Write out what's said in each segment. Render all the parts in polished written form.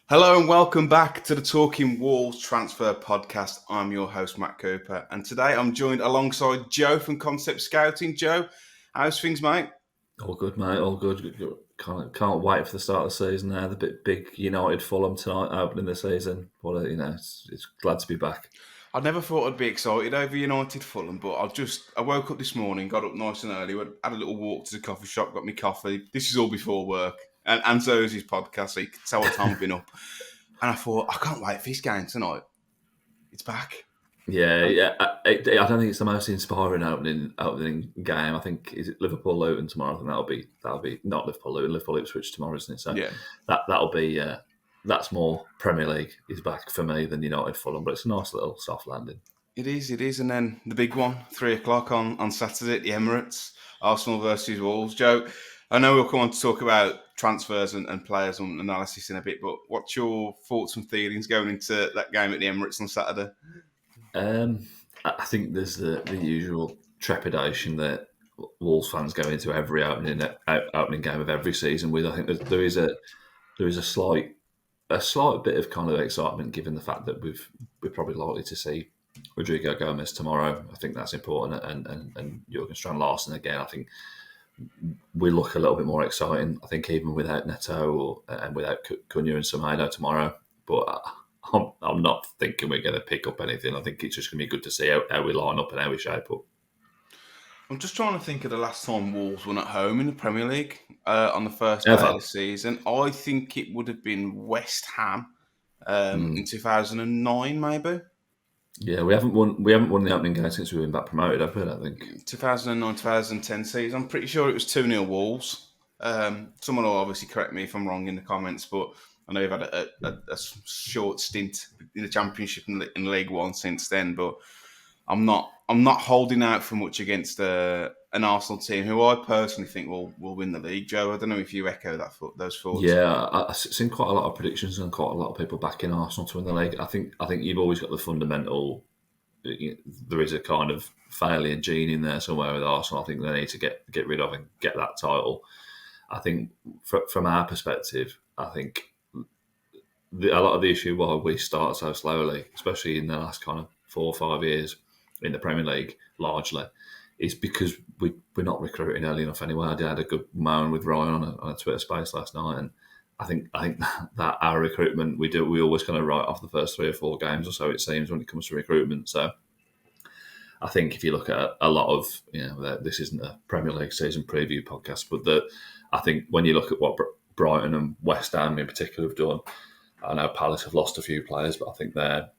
Hello and welcome back to the Talking Wolves Transfer Podcast. I'm your host, Matt Cooper, and today I'm joined alongside Joe from Concept Scouting. Joe, how's things, mate? All good, mate. All good. Can't wait for the start of the season now. The big United Fulham tonight opening the season. It's glad to be back. I never thought I'd be excited over United Fulham, but I woke up this morning, got up nice and early, had a little walk to the coffee shop, got me coffee. This is all before work, and so is his podcast, so you can tell what time I've been up. And I thought, I can't wait for this game tonight. It's back. Yeah. I don't think it's the most inspiring opening game. I think is it Liverpool Luton tomorrow. I think that'll be not Liverpool Luton, Liverpool Ipswich tomorrow, isn't it? So Yeah. that'll be that's more Premier League is back for me than United Fulham, but it's a nice little soft landing. It is. And then the big one, 3:00 on Saturday at the Emirates, Arsenal versus Wolves. Joe, I know we'll come on to talk about transfers and players and analysis in a bit, but what's your thoughts and feelings going into that game at the Emirates on Saturday? I think there's the usual trepidation that Wolves fans go into every opening game of every season with. I think there is a slight bit of kind of excitement given the fact that we're probably likely to see Rodrigo Gomez tomorrow. I think that's important, and Jurgen Strand Larsen again. I think we look a little bit more exciting. I think even without Neto and without Cunha and Semedo tomorrow, but. I'm not thinking we're going to pick up anything. I think it's just going to be good to see how we line up and how we shape up. I'm just trying to think of the last time Wolves won at home in the Premier League on the first day of the season. I think it would have been West Ham in 2009, maybe. Yeah, we haven't won the opening game since we've been back promoted, have we? I think 2009, 2010 season. I'm pretty sure it was 2-0 Wolves. Someone will obviously correct me if I'm wrong in the comments, but I know you've had a short stint in the Championship and in League One since then. But I'm not holding out for much against an Arsenal team who I personally think will win the league. Joe, I don't know if you echo those thoughts. Yeah, I've seen quite a lot of predictions and quite a lot of people backing Arsenal to win the league. I think you've always got the fundamental. There is a kind of failure gene in there somewhere with Arsenal. I think they need to get rid of and get that title. I think from our perspective, I think a lot of the issue why we start so slowly, especially in the last kind of 4 or 5 years in the Premier League, largely, is because we're not recruiting early enough anyway. I had a good moan with Ryan on a Twitter space last night, and I think that our recruitment we always kind of write off the first 3 or 4 games or so, it seems, when it comes to recruitment. So I think if you look at a lot of, this isn't a Premier League season preview podcast, but I think when you look at what Brighton and West Ham in particular have done, I know Palace have lost a few players, but I think they're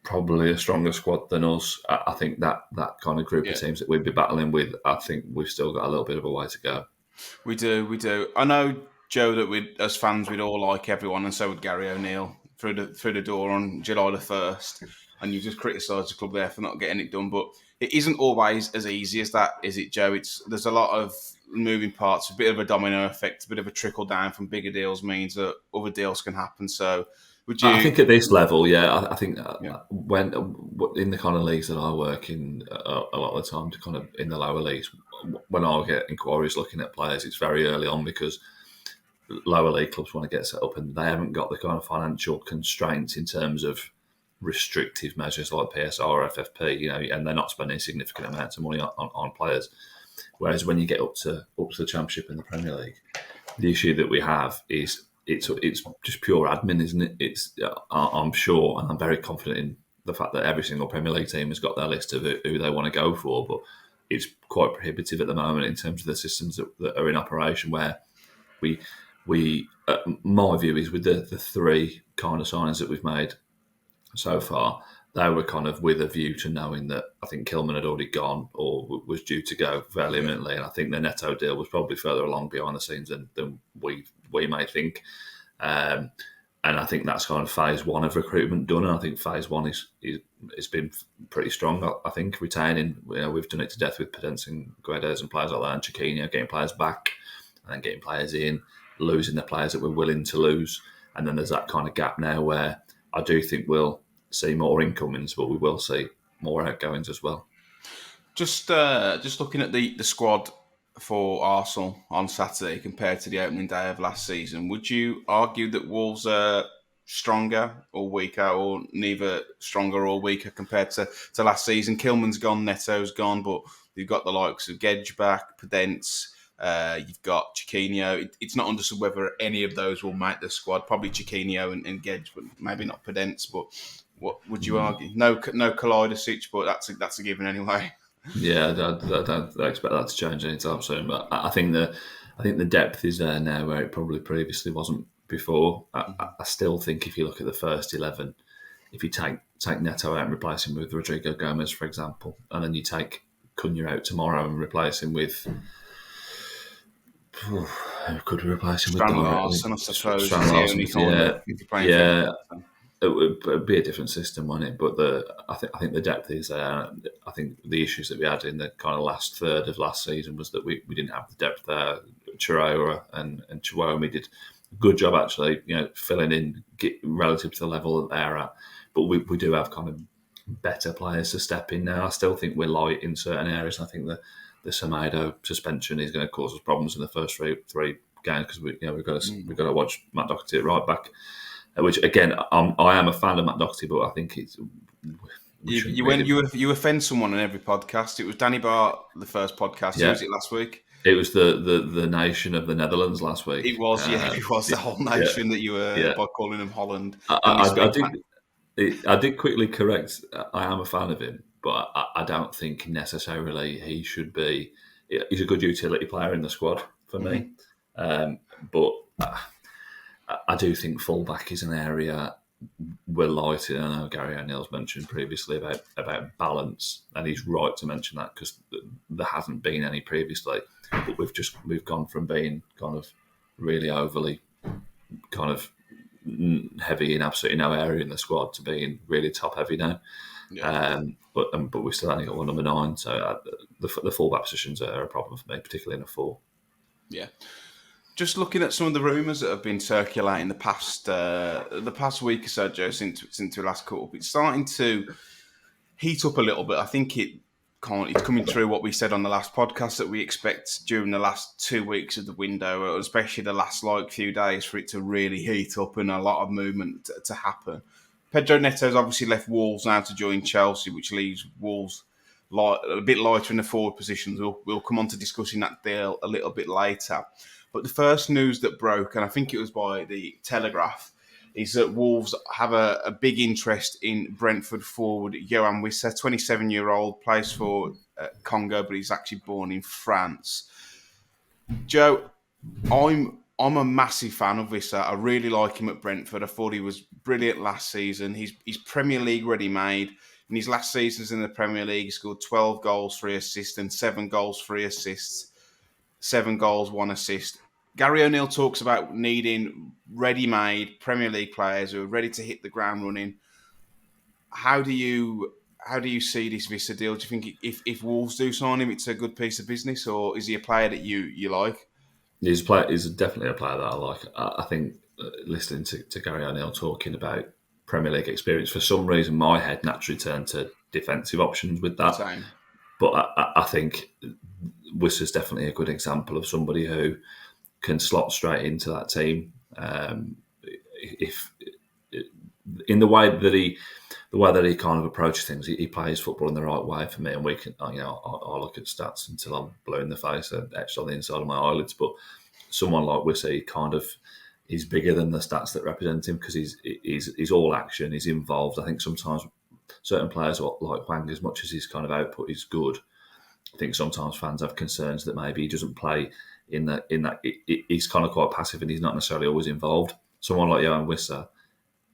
probably a stronger squad than us. I think that kind of group of teams that we'd be battling with, I think we've still got a little bit of a way to go. We do. I know, Joe, that we as fans we'd all like everyone, and so would Gary O'Neill through the door on July the 1st. And you just criticised the club there for not getting it done, but it isn't always as easy as that, is it, Joe? There's a lot of moving parts, a bit of a domino effect, a bit of a trickle down from bigger deals means that other deals can happen. So, would you? I think at this level, I think when in the kind of leagues that I work in, a lot of the time, to kind of in the lower leagues, when I get inquiries looking at players, it's very early on because lower league clubs want to get set up and they haven't got the kind of financial constraints in terms of restrictive measures like PSR or FFP, and they're not spending significant amounts of money on players. Whereas when you get up to the Championship in the Premier League, the issue that we have is it's just pure admin, isn't it? I'm sure, and I'm very confident in the fact that every single Premier League team has got their list of who they want to go for, but it's quite prohibitive at the moment in terms of the systems that are in operation. Where we my view is with the 3 kind of signings that we've made so far, they were kind of with a view to knowing that I think Kilman had already gone or was due to go fairly imminently, and I think the Neto deal was probably further along behind the scenes than we may think. And I think that's kind of phase 1 of recruitment done, and I think phase 1 is been pretty strong. I think retaining, we've done it to death with Podence and Guedes and players like that, and Chiquinho, getting players back and then getting players in, losing the players that we're willing to lose, and then there's that kind of gap now where I do think we'll see more incomings, but we will see more outgoings as well. Just looking at the squad for Arsenal on Saturday compared to the opening day of last season, would you argue that Wolves are stronger or weaker, or neither stronger or weaker compared to last season? Kilman's gone, Neto's gone, but you've got the likes of Gedge back, Pedence, you've got Chiquinho. It's not understood whether any of those will make the squad. Probably Chiquinho and Gedge, but maybe not Pedence. But what would you argue? No Kalidasic, but that's a given anyway. Yeah, I don't expect that to change anytime soon. But I think the depth is there now where it probably previously wasn't before. I still think if you look at the first 11, if you take Neto out and replace him with Rodrigo Gomez, for example, and then you take Cunha out tomorrow and replace him with who could we replace him with? Larson, I suppose. Yeah. It would be a different system, wouldn't it? But I think the depth is there. I think the issues that we had in the kind of last third of last season was that we didn't have the depth there. Chiraoua and Chihuahua did a good job actually, filling in relative to the level that they're at. But we do have kind of better players to step in now. I still think we're light in certain areas. I think the Semedo suspension is going to cause us problems in the first three games because we've got to watch Matt Doherty at right back. Which again, I am a fan of Matt Doherty, but I think it's you offend someone on every podcast. It was Danny Bart the first podcast. Yeah. Who was it last week? It was the nation of the Netherlands last week. It was, it was the whole nation that you were by calling them Holland. I did quickly correct. I am a fan of him, but I don't think necessarily he should be. He's a good utility player in the squad for me, but. I do think fullback is an area we're light in. I know Gary O'Neill's mentioned previously about balance, and he's right to mention that because there hasn't been any previously. But we've gone from being kind of really overly kind of heavy in absolutely no area in the squad to being really top heavy now. Yeah. But we still only got one number 9, so the fullback positions are a problem for me, particularly in a 4. Yeah. Just looking at some of the rumours that have been circulating the past week or so, Joe, since we last caught up, it's starting to heat up a little bit. I think it's coming through what we said on the last podcast that we expect during the last 2 weeks of the window, especially the last few days, for it to really heat up and a lot of movement to happen. Pedro Neto's obviously left Wolves now to join Chelsea, which leaves Wolves a bit lighter in the forward positions. We'll come on to discussing that deal a little bit later. But the first news that broke, and I think it was by the Telegraph, is that Wolves have a big interest in Brentford forward Yoane Wissa, 27-year-old, plays for Congo, but he's actually born in France. Joe, I'm a massive fan of Wissa. I really like him at Brentford. I thought he was brilliant last season. He's Premier League ready-made. In his last seasons in the Premier League, he scored 12 goals, 3 assists, and 7 goals, 3 assists. 7 goals, 1 assist. Gary O'Neill talks about needing ready-made Premier League players who are ready to hit the ground running. How do you see this Wissa deal? Do you think if Wolves do sign him, it's a good piece of business, or is he a player that you like? He's definitely a player that I like. I think listening to Gary O'Neill talking about Premier League experience, for some reason my head naturally turned to defensive options with that. Same. But I think Wissa's definitely a good example of somebody who can slot straight into that team. If in the way that he kind of approaches things, he plays football in the right way for me. And we can, I look at stats until I'm blue in the face and etched on the inside of my eyelids. But someone like Wissa, he kind of is bigger than the stats that represent him because he's all action. He's involved. I think sometimes certain players like Wang, as much as his kind of output is good, I think sometimes fans have concerns that maybe he doesn't play in that he's kind of quite passive and he's not necessarily always involved. Someone like Yoane Wissa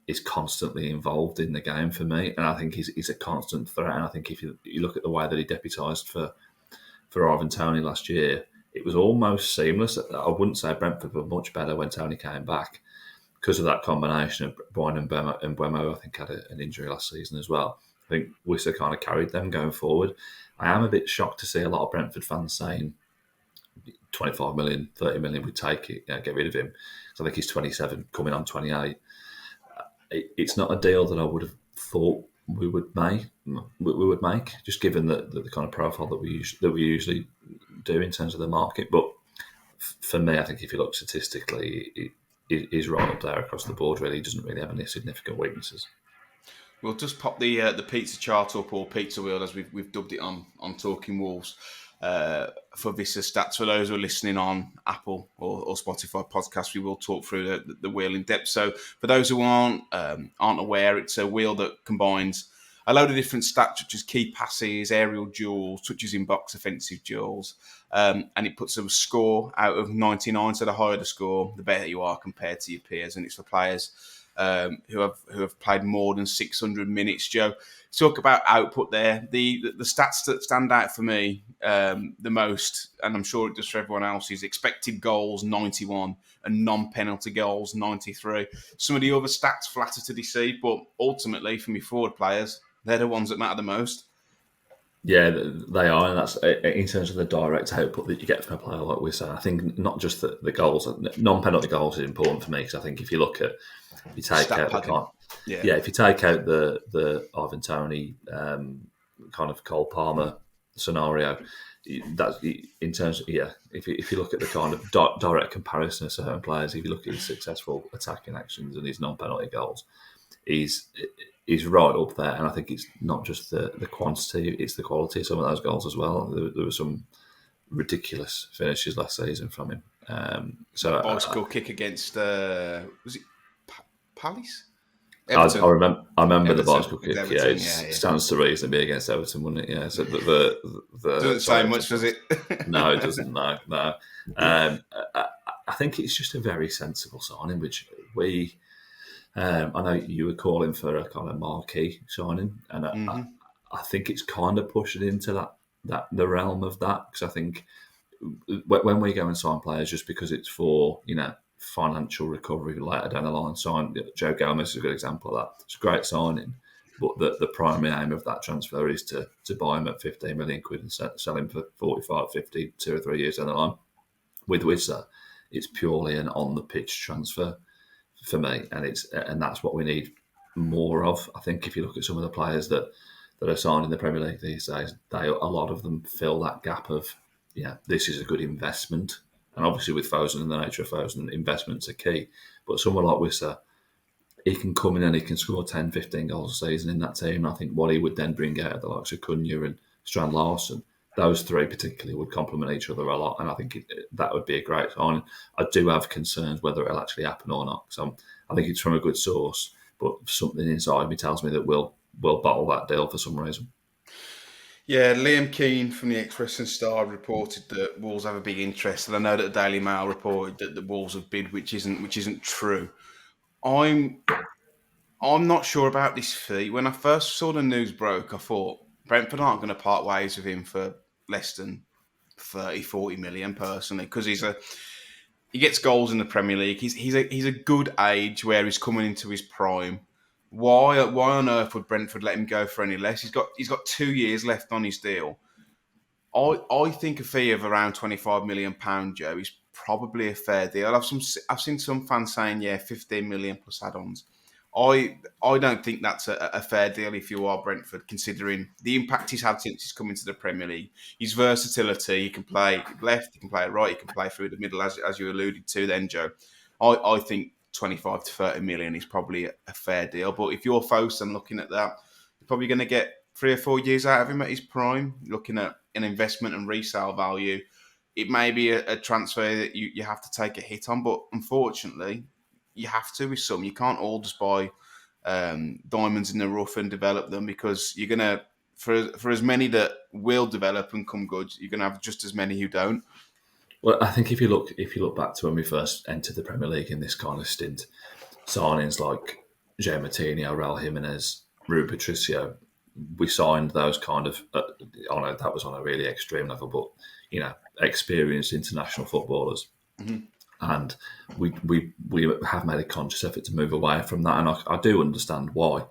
is constantly involved in the game for me, and I think he's a constant threat. And I think if you look at the way that he deputised for Ivan Toney last year, it was almost seamless. I wouldn't say Brentford were much better when Toney came back because of that combination of Brian and Mbeumo. I think had an injury last season as well. I think Wissa kind of carried them going forward. I am a bit shocked to see a lot of Brentford fans saying 25 million, 30 million, we'd take it, get rid of him. So I think he's 27, coming on 28. It's not a deal that I would have thought we would make, just given the kind of profile that we usually do in terms of the market. But for me, I think if you look statistically, is right up there across the board. Really, he doesn't really have any significant weaknesses. We'll just pop the pizza chart up, or pizza wheel as we've dubbed it on Talking Wolves, for Wissa stats. For those who are listening on Apple or Spotify podcasts, we will talk through the wheel in depth. So for those who aren't aware, it's a wheel that combines a load of different stats, such as key passes, aerial duels, touches in box, offensive duels, and it puts a score out of 99. So the higher the score, the better you are compared to your peers, and it's for players who have played more than 600 minutes. Joe, talk about output there. The stats that stand out for me the most, and I'm sure it does for everyone else, is expected goals 91 and non-penalty goals 93. Some of the other stats flatter to deceive, but ultimately for me forward players, they're the ones that matter the most. Yeah, they are, and that's in terms of the direct output that you get from a player like Wissa. I think not just the goals, non-penalty goals is important for me, because I think if you look at, if you take Stat out the padding. if you take out the Ivan Toney kind of Cole Palmer scenario, that's in terms of, if you look at the kind of direct comparison of certain players, if you look at his successful attacking actions and his non-penalty goals, he's right up there. And I think it's not just the quantity, it's the quality of some of those goals as well. There were some ridiculous finishes last season from him. Bicycle kick against was it Palace? I Everton. remember the Everton. bicycle kick. Everton, Yeah, it stands to reason to be against Everton, wouldn't it? Yeah. So the doesn't say much, does it? No, it doesn't. No. I think it's just a very sensible signing, which we. I know you were calling for a kind of marquee signing, and I think it's kind of pushing into that the realm of that, because I think when we go and sign players just because it's for financial recovery later down the line, Joe Gomez is a good example of that. It's a great signing, but the primary aim of that transfer is to buy him at 15 million quid and sell him for 45, 50, 2 or 3 years down the line. With Wissa, it's purely an on the pitch transfer for me, and that's what we need more of. I think if you look at some of the players that are signed in the Premier League these days, a lot of them fill that gap of this is a good investment. And obviously with Fosun and the nature of Fosun, investments are key. But someone like Wissa, he can come in and he can score 10, 15 goals a season in that team. And I think what he would then bring out of the likes of Cunha and Strand Larsen, those three particularly would complement each other a lot. And I think that would be a great sign. I do have concerns whether it'll actually happen or not. So I think it's from a good source, but something inside me tells me that we'll bottle that deal for some reason. Yeah, Liam Keane from the Express and Star reported that Wolves have a big interest, and I know that the Daily Mail reported that the Wolves have bid, which isn't true. I'm not sure about this fee. When I first saw the news broke, I thought Brentford aren't going to part ways with him for less than 30, 40 million personally, because he gets goals in the Premier League. He's a good age where he's coming into his prime. Why on earth would Brentford let him go for any less? He's got 2 years left on his deal. I think a fee of around £25 million, Joe, is probably a fair deal. I've seen some fans saying 15 million plus add-ons. I don't think that's a fair deal if you are Brentford, considering the impact he's had since he's come into the Premier League. His versatility, he can play left, he can play right, he can play through the middle, as you alluded to then, Joe. I think 25 to 30 million is probably a fair deal. But if you're Fosun looking at that, you're probably going to get 3 or 4 years out of him at his prime. Looking at an investment and resale value, it may be a transfer that you have to take a hit on, but unfortunately, you have to with some. You can't all just buy diamonds in the rough and develop them, because you're going to, for as many that will develop and come good, you're going to have just as many who don't. Well, I think if you look back to when we first entered the Premier League in this kind of stint, signings like Joe Martinho, Raul Jimenez, Rui Patricio, we signed those kind of that was on a really extreme level, but experienced international footballers, and we have made a conscious effort to move away from that, and I do understand why,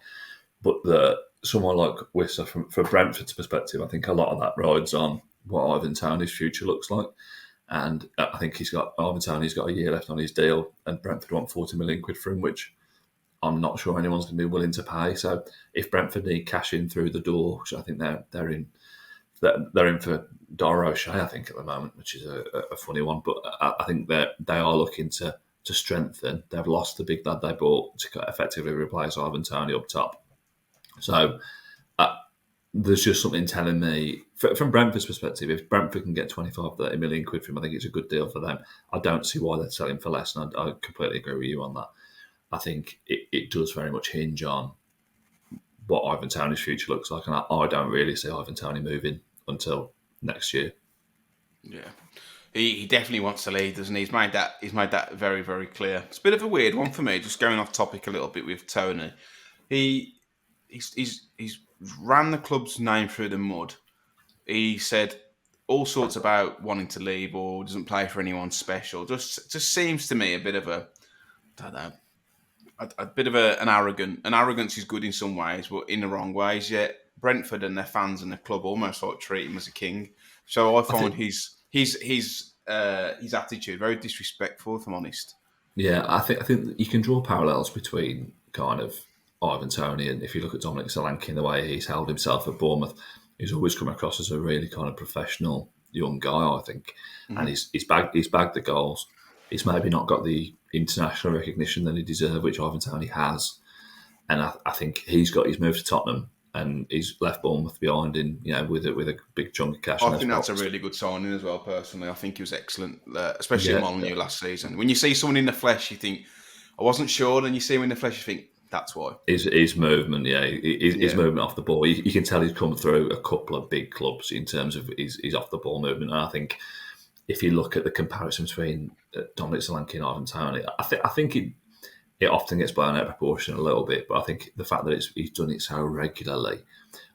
but someone like Wissa, from Brentford's perspective, I think a lot of that rides on what Ivan Toney's future looks like. And I think Ivan Toney's got a year left on his deal, and Brentford want 40 million quid for him, which I'm not sure anyone's going to be willing to pay. So if Brentford need cash in through the door, which I think they're in for Dara O'Shea, I think, at the moment, which is a funny one. But I think they are looking to to strengthen. They've lost the big lad they bought to effectively replace Ivan Toney up top. So there's just something telling me, from Brentford's perspective, if Brentford can get 25, 30 million quid for him, I think it's a good deal for them. I don't see why they'd sell him for less, and I completely agree with you on that. I think it does very much hinge on what Ivan Toney's future looks like, and I don't really see Ivan Toney moving until next year. Yeah. He definitely wants to lead, doesn't he? He's made that very, very clear. It's a bit of a weird one for me, just going off topic a little bit with Tony. He's ran the club's name through the mud. He said all sorts about wanting to leave or doesn't play for anyone special. Just seems to me a bit of a, I don't know, a bit of an arrogant. And arrogance is good in some ways, but in the wrong ways. Yet Brentford and their fans and the club almost like treat him as a king. So I find his attitude very disrespectful, if I'm honest. Yeah, I think you can draw parallels between kind of Ivan Toney and if you look at Dominic Solanke and the way he's held himself at Bournemouth, he's always come across as a really kind of professional young guy, I think. Mm-hmm. And he's bagged the goals. He's maybe not got the international recognition that he deserves, which Ivan Toney has. And I think he's got his move to Tottenham and he's left Bournemouth behind in, with a big chunk of cash. I think that's a really good signing as well, personally. I think he was excellent, especially at Molineux last season. When you see someone in the flesh, you think, I wasn't sure, and you see him in the flesh, you think, that's why. His movement, his movement off the ball. You can tell he's come through a couple of big clubs in terms of his off the ball movement. And I think if you look at the comparison between Dominic Solanke and Ivan Toney, I think it often gets blown out of proportion a little bit. But I think the fact that he's done it so regularly,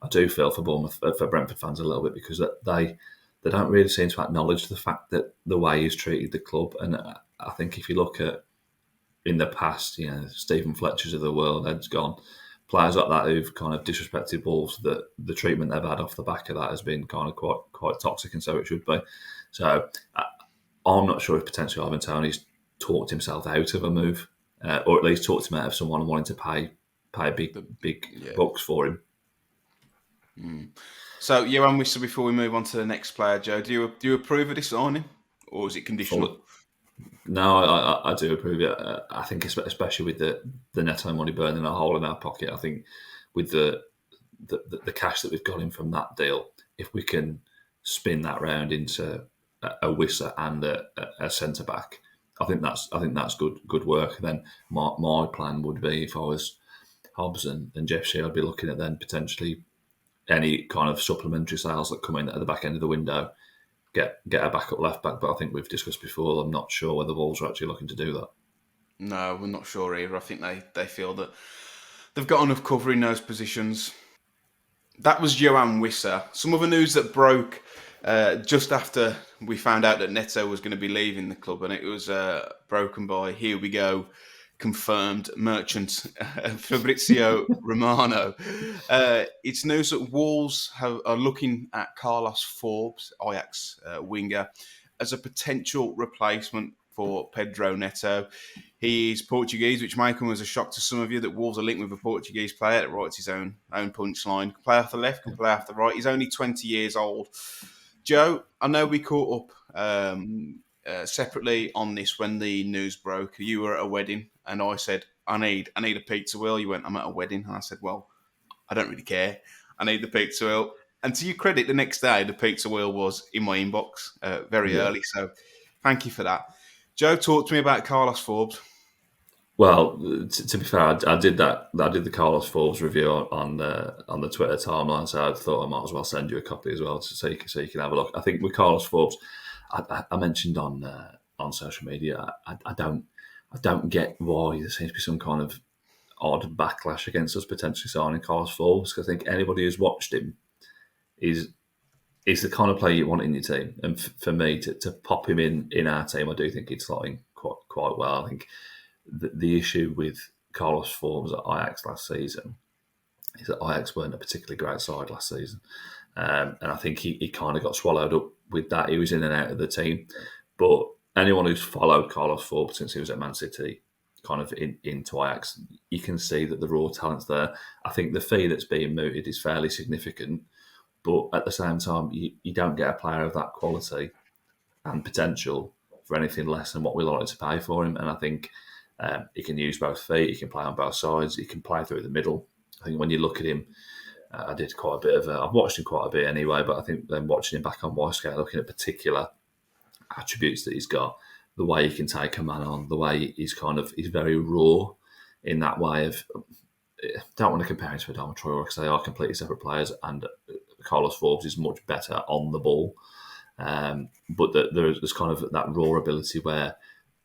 I do feel for Brentford fans a little bit because they don't really seem to acknowledge the fact that the way he's treated the club. And I think if you look at in the past, Stephen Fletcher's of the world, Ed's gone. Players like that who've kind of disrespected Wolves, that the treatment they've had off the back of that has been kind of quite toxic, and so it should be. So I'm not sure if potentially Ivan Toney's talked himself out of a move, or at least talked him out of someone wanting to pay big bucks for him. Mm. So, Yoane Wissa, before we move on to the next player, Joe, do you approve of this signing, or is it conditional? No, I do approve it. I think especially with the Neto money burning a hole in our pocket, I think with the cash that we've got in from that deal, if we can spin that round into a Wissa and a centre back, I think that's good work. And then my plan would be, if I was Hobbs and Jeff Shea, I'd be looking at then potentially any kind of supplementary sales that come in at the back end of the window. Get a backup left back, but I think we've discussed before, I'm not sure whether Wolves are actually looking to do that. No, we're not sure either. I think they feel that they've got enough cover in those positions. That was Yoane Wissa. Some other news that broke just after we found out that Neto was going to be leaving the club, and it was broken by, here we go, confirmed merchant Fabrizio Romano. It's news that Wolves are looking at Carlos Forbes, Ajax winger, as a potential replacement for Pedro Neto. He's Portuguese, which may come as a shock to some of you that Wolves are linked with a Portuguese player that writes his own punchline. Can play off the left, can play off the right. He's only 20 years old. Joe, I know we caught up separately on this when the news broke. You were at a wedding, and I said, I need a pizza wheel. You went, I'm at a wedding. And I said, well, I don't really care. I need the pizza wheel. And to your credit, the next day, the pizza wheel was in my inbox very early. So thank you for that. Joe, talk to me about Carlos Forbes. Well, to be fair, I did that. I did the Carlos Forbes review on the Twitter timeline, so I thought I might as well send you a copy as well, so you can have a look. I think with Carlos Forbes, I mentioned on social media, I don't get why there seems to be some kind of odd backlash against us potentially signing Carlos Forbes, because I think anybody who's watched him is the kind of player you want in your team. And for me, to pop him in our team, I do think he'd slot in quite well. I think the issue with Carlos Forbes at Ajax last season is that Ajax weren't a particularly great side last season. And I think he kind of got swallowed up with that. He was in and out of the team. But anyone who's followed Carlos Forbes since he was at Man City, kind of into Ajax, you can see that the raw talent's there. I think the fee that's being mooted is fairly significant. But at the same time, you don't get a player of that quality and potential for anything less than what we like to pay for him. And I think he can use both feet. He can play on both sides. He can play through the middle. I think when you look at him, I did quite a bit of. I've watched him quite a bit anyway, but I think then watching him back on Wiscale, looking at particular attributes that he's got, the way he can take a man on, the way he's very raw in that way of. Don't want to compare him to Adama Traore because they are completely separate players, and Carlos Forbes is much better on the ball. But there's kind of that raw ability where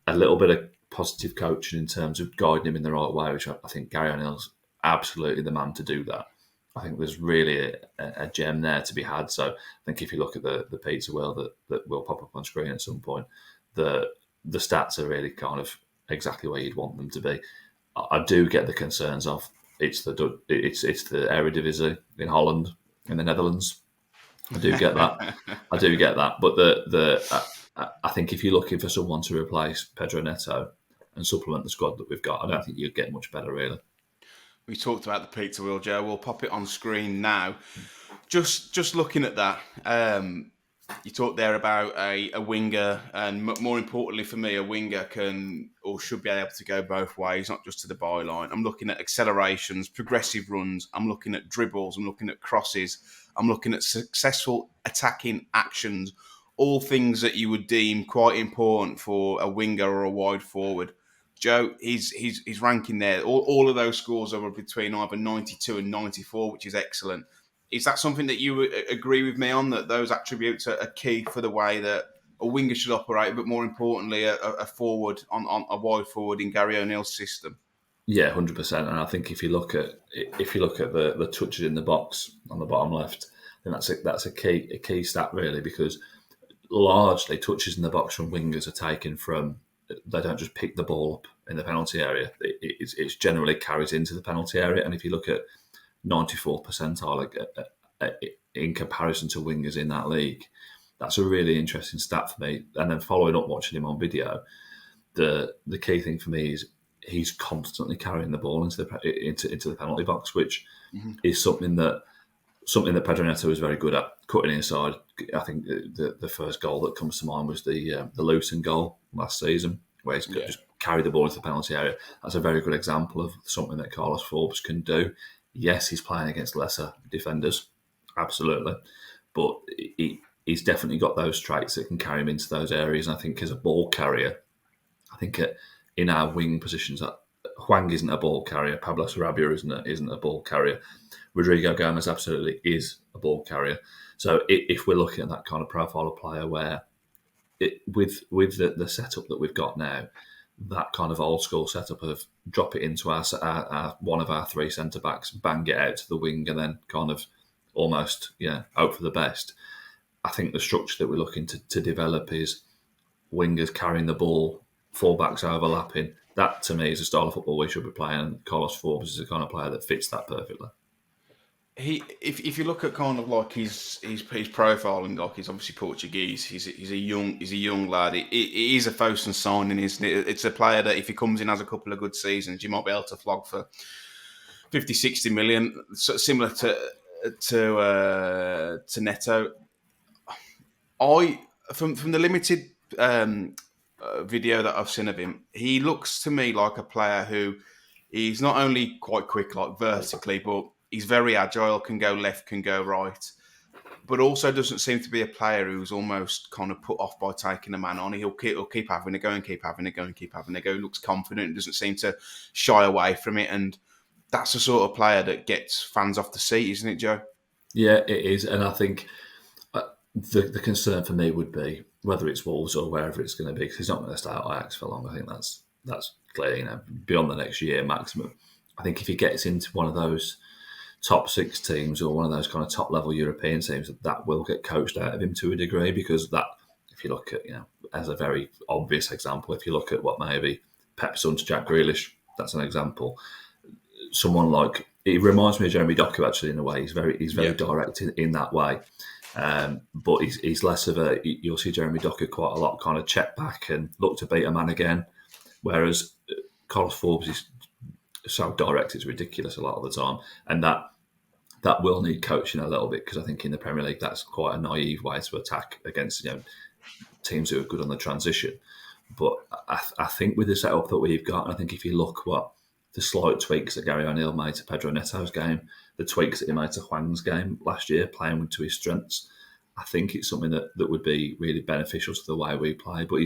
a little bit of positive coaching in terms of guiding him in the right way, which I think Gary O'Neill's absolutely the man to do that. I think there's really a gem there to be had. So I think if you look at the pizza wheel that will pop up on screen at some point, the stats are really kind of exactly where you'd want them to be. I do get the concerns of it's the Eredivisie in Holland, in the Netherlands. I do get that. But I think if you're looking for someone to replace Pedro Neto and supplement the squad that we've got, I don't think you'd get much better, really. We talked about the pizza wheel, Joe. We'll pop it on screen now. Just looking at that, you talked there about a winger, and more importantly for me, a winger can or should be able to go both ways, not just to the byline. I'm looking at accelerations, progressive runs. I'm looking at dribbles. I'm looking at crosses. I'm looking at successful attacking actions, all things that you would deem quite important for a winger or a wide forward. Joe, he's ranking there. All of those scores are between either 92 and 94, which is excellent. Is that something that you agree with me on, that those attributes are key for the way that a winger should operate, but more importantly, a forward on a wide forward in Gary O'Neill's system? Yeah, 100%. And I think if you look at the touches in the box on the bottom left, then that's a key stat really, because largely touches in the box from wingers are taken from. They don't just pick the ball up in the penalty area. It's generally carries into the penalty area. And if you look at 94th percentile in comparison to wingers in that league, that's a really interesting stat for me. And then following up watching him on video, the key thing for me is he's constantly carrying the ball into the penalty box, which is something that Pedro Neto is very good at, cutting inside. I think the first goal that comes to mind was the Luton goal last season, where he's just carried the ball into the penalty area. That's a very good example of something that Carlos Forbes can do. Yes, he's playing against lesser defenders, absolutely, but he's definitely got those traits that can carry him into those areas. And I think as a ball carrier, I think in our wing positions, Hwang isn't a ball carrier, Pablo Sarabia isn't a ball carrier, Rodrigo Gomez absolutely is a ball carrier. So if we're looking at that kind of profile of player where with the setup that we've got now, that kind of old school setup of drop it into our one of our three centre backs, bang it out to the wing, and then kind of almost hope for the best. I think the structure that we're looking to develop is wingers carrying the ball, full-backs overlapping. That to me is a style of football we should be playing, and Carlos Forbes is the kind of player that fits that perfectly. If you look at kind of like his profile, and like he's obviously Portuguese, he's a young lad. It is a Fosun signing, isn't it? It's a player that if he comes in, has a couple of good seasons, you might be able to flog for 50, 60 million, similar to Neto. From the limited video that I've seen of him, he looks to me like a player who he's not only quite quick, like vertically, but he's very agile, can go left, can go right, but also doesn't seem to be a player who's almost kind of put off by taking a man on. He'll keep having a go and keep having a go and keep having a go. He looks confident and doesn't seem to shy away from it. And that's the sort of player that gets fans off the seat, isn't it, Joe? Yeah, it is. And I think the concern for me would be whether it's Wolves or wherever it's going to be, because he's not going to stay at Ajax for long. I think that's clear, beyond the next year maximum. I think if he gets into one of those top six teams or one of those kind of top level European teams, that will get coached out of him to a degree, because that, if you look at, as a very obvious example, if you look at what maybe Pep's done to Jack Grealish, that's an example. Someone like, he reminds me of Jeremy Doku actually in a way. He's very direct in that way. But he's less of a, you'll see Jeremy Doku quite a lot kind of check back and look to beat a man again. Whereas Carlos Forbes is so direct, it's ridiculous a lot of the time. And that will need coaching a little bit, because I think in the Premier League, that's quite a naive way to attack against, teams who are good on the transition. But I think with the setup that we've got, I think if you look what the slight tweaks that Gary O'Neill made to Pedro Neto's game, the tweaks that he made to Hwang's game last year, playing to his strengths, I think it's something that would be really beneficial to the way we play. But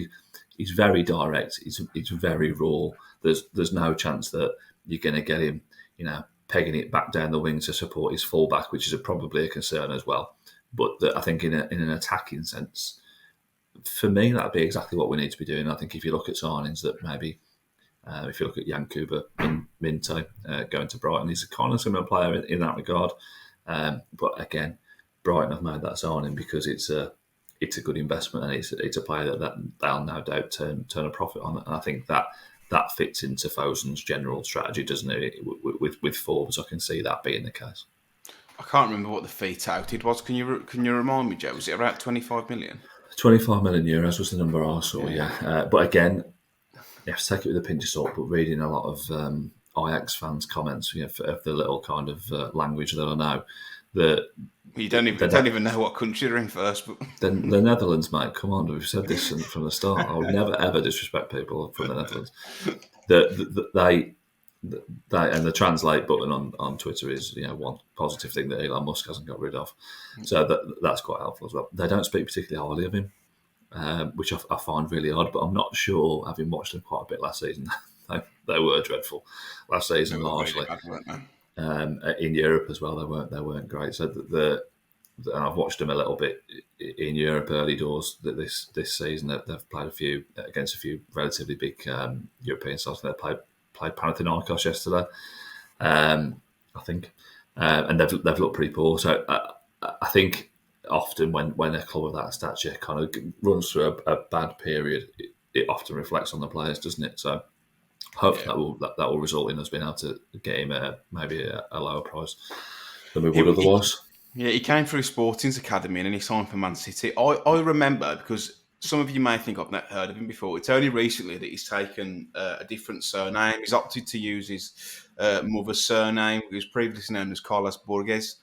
he's very direct. He's very raw. There's no chance that you're going to get him, pegging it back down the wing to support his fullback, which is probably a concern as well. But I think in an attacking sense, for me, that'd be exactly what we need to be doing. I think if you look at signings that maybe, if you look at Yankuba Minte going to Brighton, he's a kind of similar player in that regard. But again, Brighton have made that signing because it's a good investment, and it's a player that they'll no doubt turn a profit on. And I think that fits into Fosun's general strategy, doesn't it? With Forbes, I can see that being the case. I can't remember what the fee touted was. Can you remind me, Joe? Was it around 25 million? 25 million euros was the number I saw, yeah. But again, you have to take it with a pinch of salt. But reading a lot of Ajax fans' comments, of the little kind of language that I know, you don't even know what country they're in first. But the Netherlands, mate, come on, we've said this from the start. I would never ever disrespect people from the Netherlands. They and the translate button on Twitter is one positive thing that Elon Musk hasn't got rid of, so that's quite helpful as well. They don't speak particularly highly of him, which I find really odd. But I'm not sure, having watched them quite a bit last season, they were dreadful last season largely. Really bad, in Europe as well, they weren't great. So and I've watched them a little bit in Europe early doors this season. They've played against a few relatively big European sides. They played Panathinaikos yesterday, I think, and they've looked pretty poor. So I think often when a club of that stature kind of runs through a bad period, it often reflects on the players, doesn't it? So hopefully that will result in us being able to get him maybe a lower price than we would otherwise. He came through Sporting's academy and then he signed for Man City. I remember, because some of you may think I've not heard of him before, it's only recently that he's taken a different surname. He's opted to use his mother's surname. He was previously known as Carlos Borges.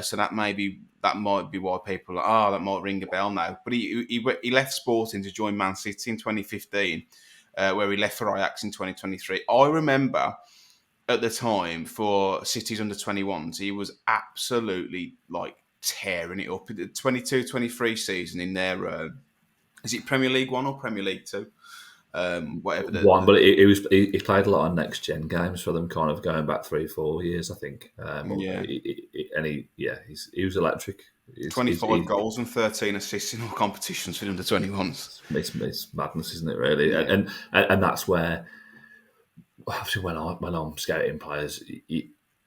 So that might be why people are, that might ring a bell now. But he left Sporting to join Man City in 2015, where he left for Ajax in 2023. I remember at the time for City's under-21s, he was absolutely tearing it up. The 22-23 season in their, is it Premier League 1 or Premier League 2? Whatever. But he played a lot of next-gen games for them, kind of going back 3-4 years, I think. He was electric. 25 goals and 13 assists in all competitions for the under-21s. It's madness, isn't it, really? Yeah. And that's where, obviously, when I'm scouting players,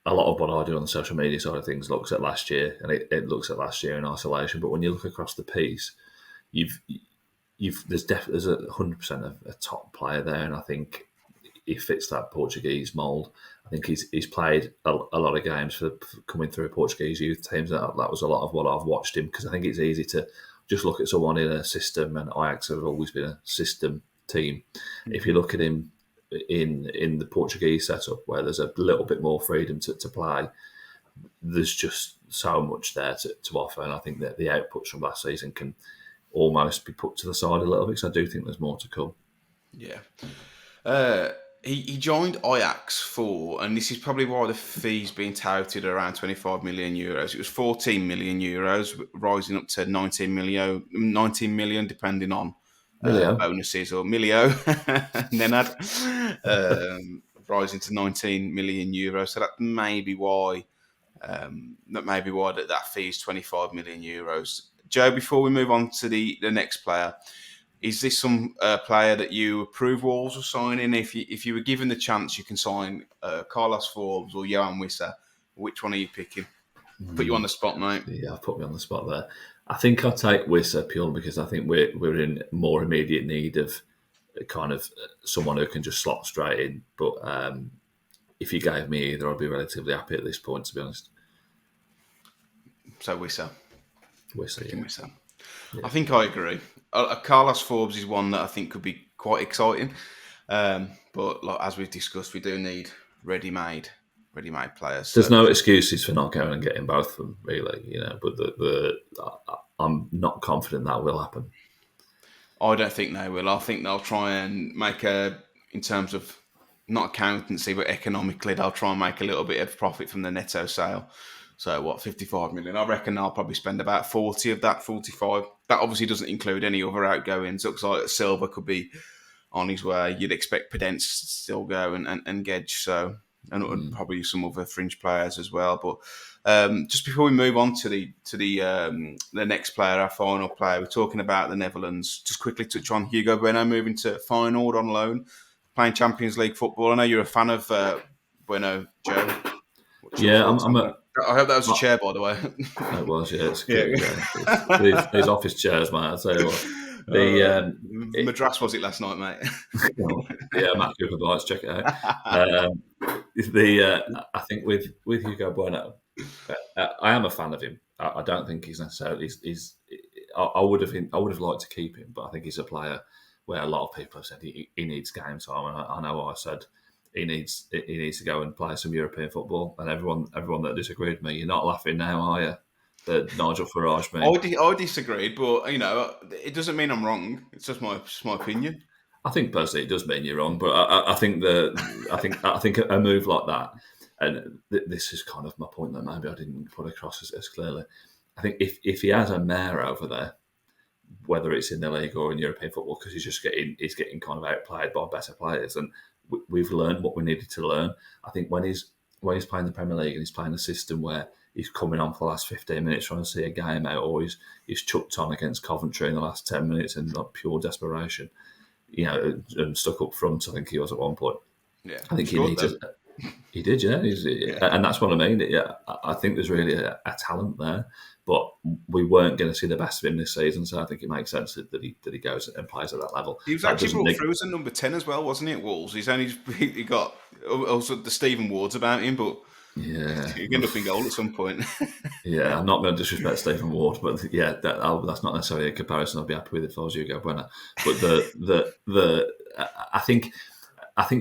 a lot of what I do on the social media side of things looks at last year, and it looks at last year in isolation. But when you look across the piece, there's 100% of a top player there, and I think he fits that Portuguese mould. I think he's played a lot of games for coming through Portuguese youth teams. That was a lot of what I've watched him, because I think it's easy to just look at someone in a system, and Ajax have always been a system team. Mm-hmm. If you look at him in the Portuguese setup, where there's a little bit more freedom to play, there's just so much there to offer, and I think that the outputs from last season can almost be put to the side a little bit, because I do think there's more to come. Yeah. He joined Ajax for, and this is probably why the fee's been touted around 25 million euros. It was 14 million euros, rising up to 19 million, depending on bonuses, or Milio, Nenad, rising to 19 million euros. So that may be why that fee is 25 million euros. Joe, before we move on to the next player, is this some player that you approve Wolves of signing? If you were given the chance, you can sign Carlos Forbes or Yoane Wissa. Which one are you picking? Put you on the spot, mate. Yeah, put me on the spot there. I think I'll take Wissa purely because I think we're in more immediate need of kind of someone who can just slot straight in. But if you gave me either, I'd be relatively happy at this point, to be honest. So Wissa. Yeah. I think I agree. Carlos Forbes is one that I think could be quite exciting. But as we've discussed, we do need ready-made players. There's no excuses for not going and getting both of them, really. But I'm not confident that will happen. I don't think they will. I think they'll try and make in terms of not accountancy, but economically, they'll try and make a little bit of profit from the netto sale. So what, 55 million? I reckon I'll probably spend about 40 of that, 45. That obviously doesn't include any other outgoings. Looks like Silva could be on his way. You'd expect Pedence to still go and Gedge, so and probably some other fringe players as well. But just before we move on to the next player, our final player, we're talking about the Netherlands. Just quickly touch on Hugo Bueno moving to Feyenoord on loan, playing Champions League football. I know you're a fan of Bueno, Joe. What's your thoughts on that? I hope that was a chair, by the way. It was, yeah. It's good. Yeah. These office chairs, mate. I'll tell you what. Madras was it last night, mate? Yeah, Matt Cooper Lights, check it out. I think with Hugo Bueno, I am a fan of him. I don't think he's necessarily. I would have liked to keep him, but I think he's a player where a lot of people have said he needs game time, and I know I said he needs to go and play some European football, and everyone that disagreed with me, you're not laughing now, are you? The Nigel Farage meme. I disagreed, but it doesn't mean I'm wrong. It's just my opinion. I think personally it does mean you're wrong, but I think a move like that, and this is kind of my point that maybe I didn't put across as clearly. I think if he has a mare over there, whether it's in the league or in European football, because he's getting kind of outplayed by better players, and we've learned what we needed to learn. I think when he's playing the Premier League and he's playing a system where he's coming on for the last 15 minutes trying to see a game out, or he's chucked on against Coventry in the last 10 minutes in like pure desperation, and stuck up front. I think he was at one point. Yeah, I think he needs. He did, yeah. And that's what I mean. Yeah, I think there's really a talent there, but we weren't going to see the best of him this season. So I think it makes sense that he goes and plays at that level. He was actually brought through as a number 10 as well, wasn't he? At Wolves, he got also the Stephen Wards about him, but yeah, he'll end up in goal at some point. Yeah, I'm not going to disrespect Stephen Ward, but yeah, that's not necessarily a comparison I'd be happy with if I was Hugo Bueno. But I think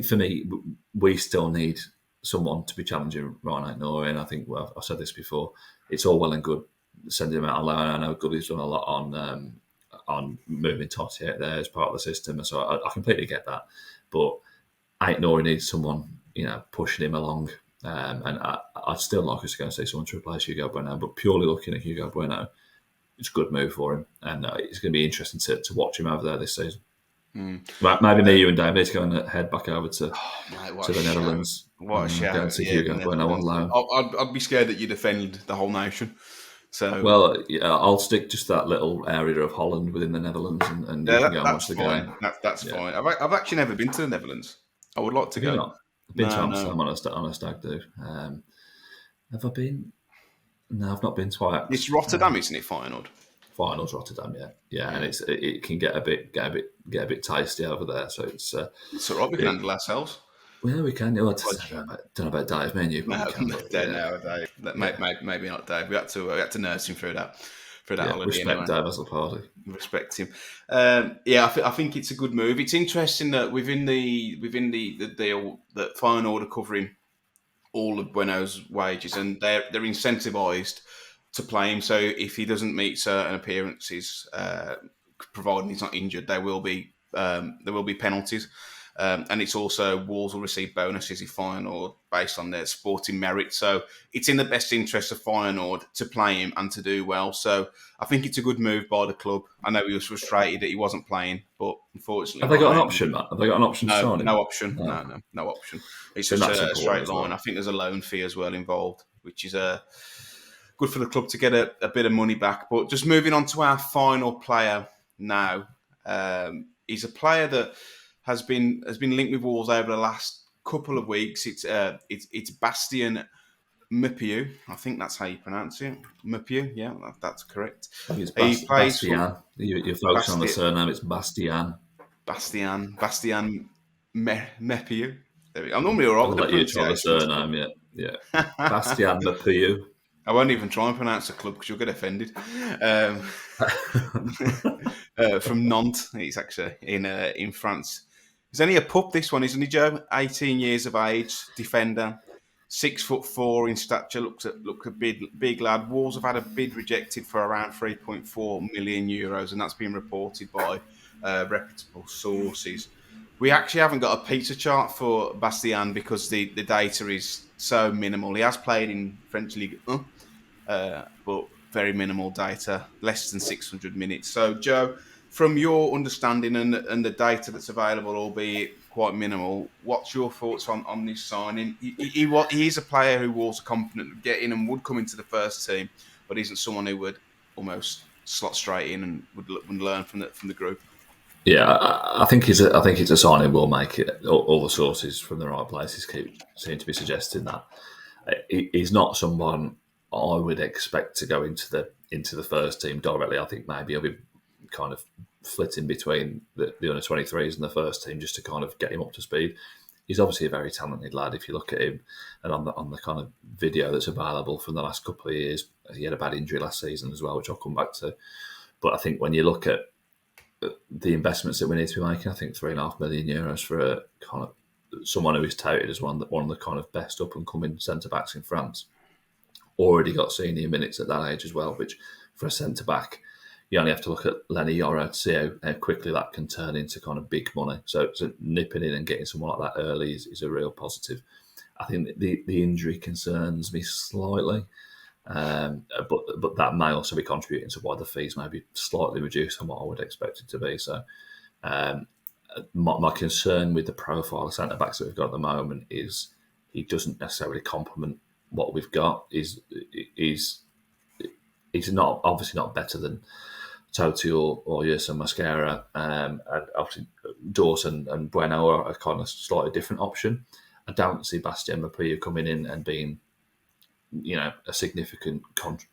for me, we still need someone to be challenging Ryan Aït-Nouri, and I think I've said this before. It's all well and good sending him out on loan. I know Goody's done a lot on moving Totti out there as part of the system, so I completely get that. But Aït-Nouri needs someone, pushing him along. And I'd still like us to go and see someone to replace Hugo Bueno, but purely looking at Hugo Bueno, it's a good move for him, and it's going to be interesting to watch him over there this season. Maybe me, you and Dave need to go and head back over to the Netherlands. What a shout! Go and see Hugo Bueno on loan. I'd be scared that you defend the whole nation. So I'll stick just that little area of Holland within the Netherlands, and you can go and watch the game. That's fine. I've actually never been to the Netherlands. I would like to go. I've been to Amsterdam on a stag do. Have I been? No, I've not been twice. It's Rotterdam, isn't it? Feyenoord. Feyenoord's Rotterdam, yeah, and it can get a bit tasty over there. So it's all right. We can handle ourselves. Well, we can. I don't know about Dave, me and you. Dave. Maybe not Dave. We had to nurse him through that. Holiday respect anyway. Dave as a party. Respect him. I think it's a good move. It's interesting that within the deal that Feyenoord are covering all of Bueno's wages, and they're incentivised to play him. So if he doesn't meet certain appearances, providing he's not injured, there will be penalties. And it's also Wolves will receive bonuses if Feyenoord based on their sporting merit. So it's in the best interest of Feyenoord to play him and to do well. So I think it's a good move by the club. I know he was frustrated that he wasn't playing, but unfortunately, have they got an option, Matt? Have they got an option? No option. No option. It's just a straight line. Well. I think there's a loan fee as well involved, which is good for the club to get a bit of money back. But just moving on to our final player now, he's a player that has been linked with Wolves over the last couple of weeks. It's Bastien Meupiyou. I think that's how you pronounce it. Meupiyou, yeah, that's correct. I think it's Bastien. You're focusing on the surname. It's Bastien. Bastien Meupiyou. There we go. I'm normally all right with the pronunciation. I'll let you try the surname, yeah. Bastien Meupiyou. I won't even try and pronounce the club because you'll get offended. From Nantes, he's actually in France. He's only a pup, this one, isn't he, Joe? 18 years of age, defender, 6'4" in stature, looks a big lad. Wolves have had a bid rejected for around €3.4 million, and that's been reported by reputable sources. We actually haven't got a pizza chart for Bastien because the data is so minimal. He has played in French League 1, but very minimal data, less than 600 minutes. So, Joe, from your understanding and the data that's available, albeit quite minimal, what's your thoughts on this signing? He is a player who was confident of getting and would come into the first team, but isn't someone who would almost slot straight in and would learn from the group. Yeah, I think it's a signing will make it. All the sources from the right places seem to be suggesting that he's not someone I would expect to go into the first team directly. I think maybe he'll be kind of flitting between the under 23s and the first team just to kind of get him up to speed. He's obviously a very talented lad. If you look at him and on the kind of video that's available from the last couple of years, he had a bad injury last season as well, which I'll come back to. But I think when you look at the investments that we need to be making, I think €3.5 million for a kind of someone who is touted as one of the kind of best up and coming centre backs in France. Already got senior minutes at that age as well, which for a centre back, you only have to look at Lenny Yoro to see how quickly that can turn into kind of big money. So nipping in and getting someone like that early is a real positive. I think the injury concerns me slightly. But that may also be contributing to why the fees may be slightly reduced from what I would expect it to be. So my concern with the profile of centre backs that we've got at the moment is he doesn't necessarily complement what we've got. He's not obviously not better than Totti or Yerson Mascara, and obviously Dawson and Bueno are a kind of slightly different option. I don't see Bastien Meupiyou coming in and being a significant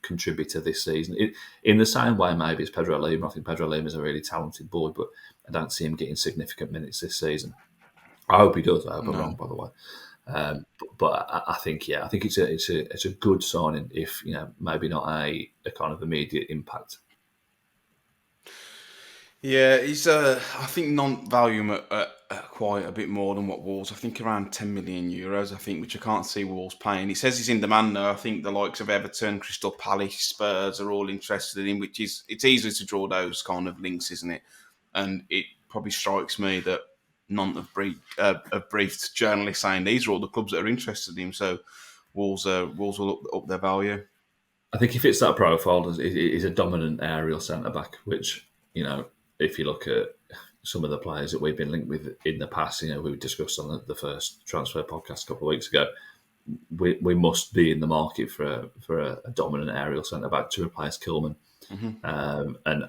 contributor this season. In the same way, maybe as Pedro Lima. I think Pedro Lima is a really talented boy, but I don't see him getting significant minutes this season. I hope he does. I hope I'm wrong, by the way. But I think it's a good signing, if maybe not a kind of immediate impact. Yeah, he's I think non-value him at quite a bit more than what Wolves. I think around €10 million. I think, which I can't see Wolves paying. He says he's in demand though. I think the likes of Everton, Crystal Palace, Spurs are all interested in him. Which is it's easy to draw those kind of links, isn't it? And it probably strikes me that none have briefed journalists saying these are all the clubs that are interested in him. So Wolves will up their value. I think he fits that profile. He's a dominant aerial centre back, which if you look at some of the players that we've been linked with in the past, we discussed on the first transfer podcast a couple of weeks ago, we must be in the market for a dominant aerial centre back to replace Kilman. Mm-hmm. And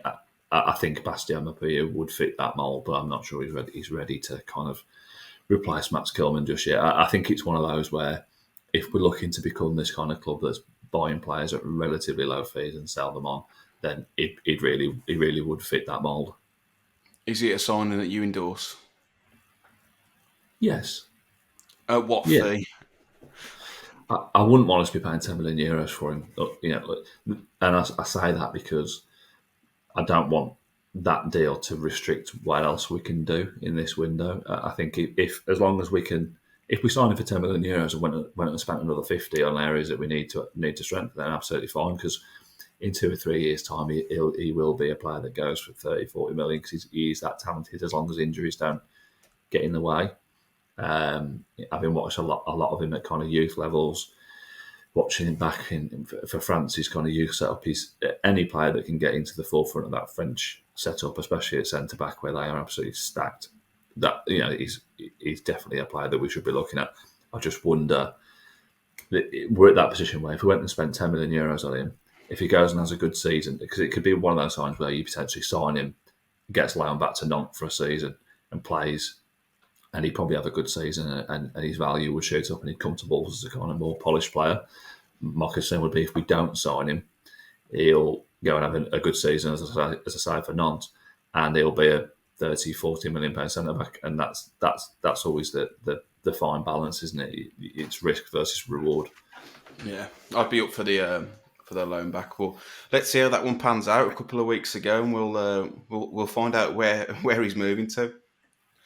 I think Bastien Meupiyou would fit that mould, but I'm not sure he's ready to kind of replace Max Kilman just yet. I think it's one of those where if we're looking to become this kind of club that's buying players at relatively low fees and sell them on, then it really would fit that mould. Is it a signing that you endorse? Yes. At what Yeah. fee? I wouldn't want us to be paying €10 million for him, and I say that because I don't want that deal to restrict what else we can do in this window. I think if as long as we can, if we sign him for €10 million and went and spent another 50 on areas that we need to strengthen, then absolutely fine. Because in 2 or 3 years' time, he will be a player that goes for 30, 40 million because he's that talented. As long as injuries don't get in the way. I've been watching a lot of him at kind of youth levels. Watching him back for France's kind of youth setup, he's any player that can get into the forefront of that French setup, especially at centre back where they are absolutely stacked. That he's definitely a player that we should be looking at. I just wonder, we're at that position where if we went and spent €10 million on him, if he goes and has a good season, because it could be one of those times where you potentially sign him, gets loaned back to Nantes for a season and plays, and he'd probably have a good season and his value would shoot up and he'd come to Wolves as a kind of more polished player. My concern would be if we don't sign him, he'll go and have a good season, as I say, for Nantes, and he'll be a 30, 40 million pound centre back, and that's always the fine balance, isn't it? It's risk versus reward. Yeah, I'd be up for the loan back. Well, let's see how that one pans out a couple of weeks ago, and we'll find out where he's moving to.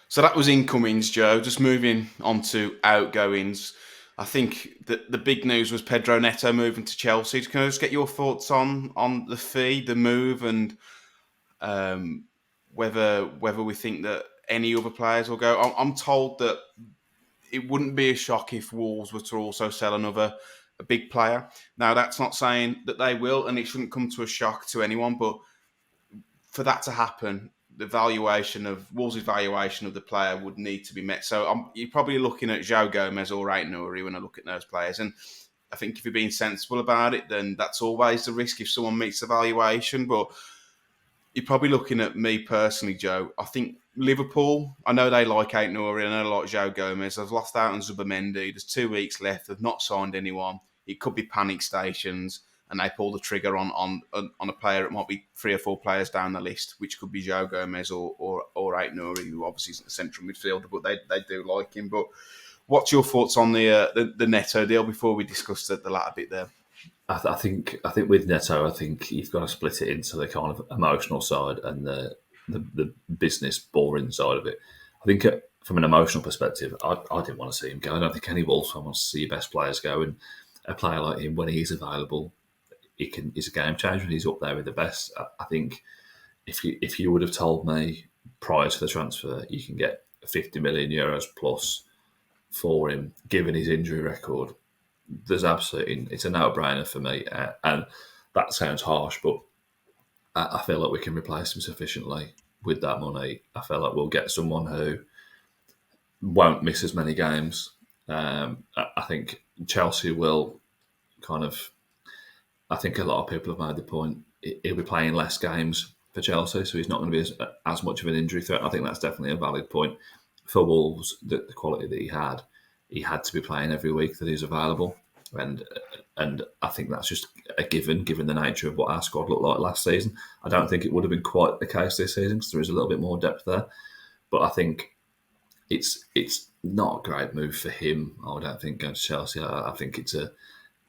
So that was incomings, Joe. Just moving on to outgoings. I think that the big news was Pedro Neto moving to Chelsea. Can I just get your thoughts on the fee, the move, and whether we think that any other players will go. I'm told that it wouldn't be a shock if Wolves were to also sell a big player. Now, that's not saying that they will, and it shouldn't come to a shock to anyone. But for that to happen, the valuation of Wolves' valuation of the player would need to be met. So you're probably looking at João Gomez or Aït-Nouri when I look at those players. And I think if you're being sensible about it, then that's always the risk if someone meets the valuation. But you're probably looking at me personally, Joe. I think Liverpool, I know they like Aït-Nouri, I know they like João Gomez. They've lost out on Zubamendi. There's 2 weeks left. They've not signed anyone. It could be panic stations, and they pull the trigger on a player. It might be 3 or 4 players down the list, which could be João Gomez or Aït-Nouri, who obviously isn't a central midfielder, but they do like him. But what's your thoughts on the Neto deal before we discuss the latter bit there? I think with Neto, I think you've got to split it into the kind of emotional side and the business boring side of it. I think from an emotional perspective, I didn't want to see him go. I don't think any Wolves fan wants to see your best players go. And a player like him, when he's available, he's a game changer and he's up there with the best. I think if you would have told me prior to the transfer you can get 50 million euros plus for him, given his injury record, there's absolutely, it's a no-brainer for me. And that sounds harsh, but I feel like we can replace him sufficiently with that money. I feel like we'll get someone who won't miss as many games. I think Chelsea will kind of, I think a lot of people have made the point, he'll be playing less games for Chelsea, so he's not going to be as much of an injury threat. I think that's definitely a valid point. For Wolves, the quality that he had to be playing every week that he's available. And I think that's just a given the nature of what our squad looked like last season. I don't think it would have been quite the case this season because there is a little bit more depth there. But I think it's not a great move for him. I don't think going to Chelsea. I think it's an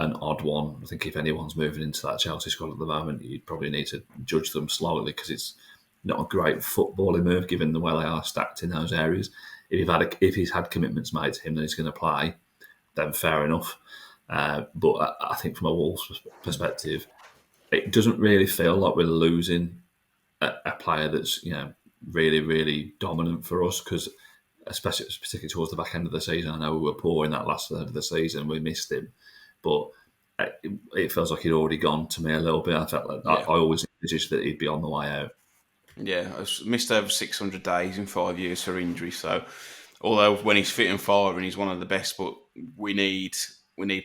odd one. I think if anyone's moving into that Chelsea squad at the moment, you'd probably need to judge them slowly because it's not a great footballing move given the way they are stacked in those areas. If he's had commitments made to him that he's going to play, then fair enough. But I think from a Wolves perspective, it doesn't really feel like we're losing a player that's really, really dominant for us because particularly towards the back end of the season, I know we were poor in that last third of the season. We missed him, but it feels like he'd already gone to me a little bit. I felt like I always envisaged that he'd be on the way out. Yeah, I've missed over 600 days in 5 years for injury. So, although when he's fit and firing, he's one of the best, but we need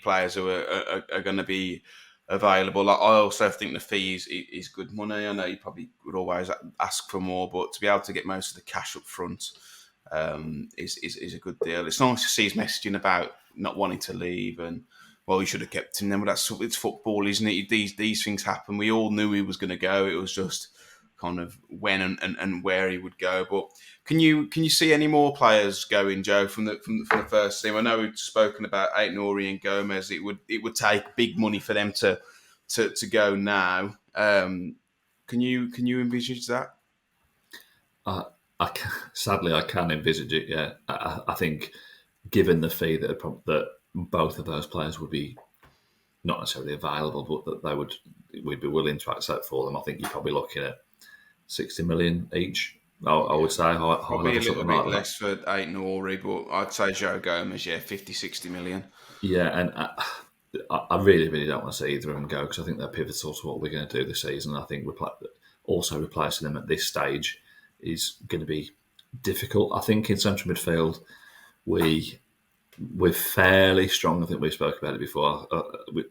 players who are going to be available. Like, I also think the fee is good money. I know you probably would always ask for more, but to be able to get most of the cash up front is a good deal. It's nice to see his messaging about not wanting to leave and, well, we should have kept him then, but it's football, isn't it? These things happen. We all knew he was going to go. It was just kind of when and where he would go. But can you see any more players going, Joe, from the first team? I know we've spoken about Aït-Nouri and Gomez. It would take big money for them to go now. Can you envisage that? Sadly, I can envisage it. Yeah, I think given the fee that both of those players would be not necessarily available, but that we'd be willing to accept for them. I think you're probably looking at 60 million each. I would say probably a little bit less for Aït-Nouri, but I'd say João Gomez, 50, 60 million. Yeah, and I really, really don't want to see either of them go because I think they're pivotal to what we're going to do this season. I think also replacing them at this stage is going to be difficult. I think in central midfield, we're fairly strong. I think we've spoken about it before.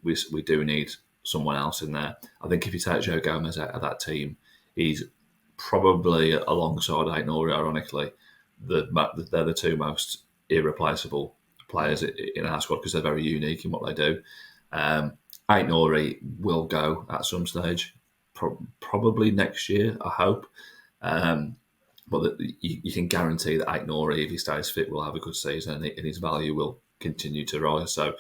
We do need someone else in there. I think if you take João Gomez out of that team, he's probably alongside Aït-Nouri, ironically, they're the two most irreplaceable players in our squad because they're very unique in what they do. Aït-Nouri will go at some stage, probably next year, I hope. But you can guarantee that Aït-Nouri, if he stays fit, will have a good season and his value will continue to rise. So